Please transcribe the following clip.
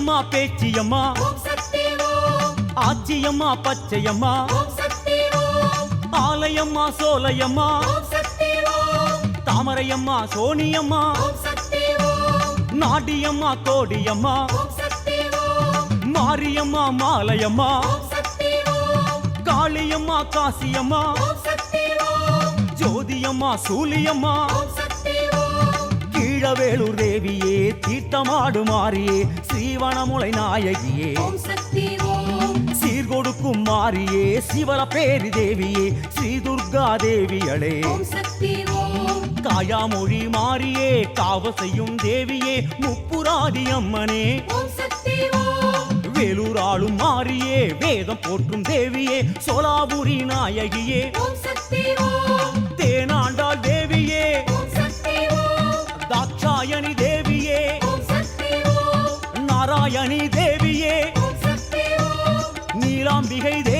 பேச்சியம்மா பேச்சியம்மா ஆச்சியம்மா பச்சையம்மா ஆலயம்மா சோலையம்மா தாமரையம்மா சோனியம்மா நாடியம்மா கோடியம்மா மாரியம்மா மாலையம்மா காளியம்மா காசியம்மா ஜோதியம்மா சூலியம்மா கீழவேளூர் தேவியே தீர்த்தமாடு மாறியே ஸ்ரீவனமுலை நாயகியே சீர்கொடுக்கும் மாறியே சிவல பேரி தேவியே ஸ்ரீ துர்கா தேவியளே காயாமொழி மாறியே காவ செய்யும் தேவியே முப்புராதி அம்மனே வேலூராளும் மாறியே வேதம் போற்றும் தேவியே சோலாபுரி நாயகியே தேனாண்டாள் தேவியே தாட்சாயணி தேவியே நாராயணி தேவியே நீலாம்பிகை தேவி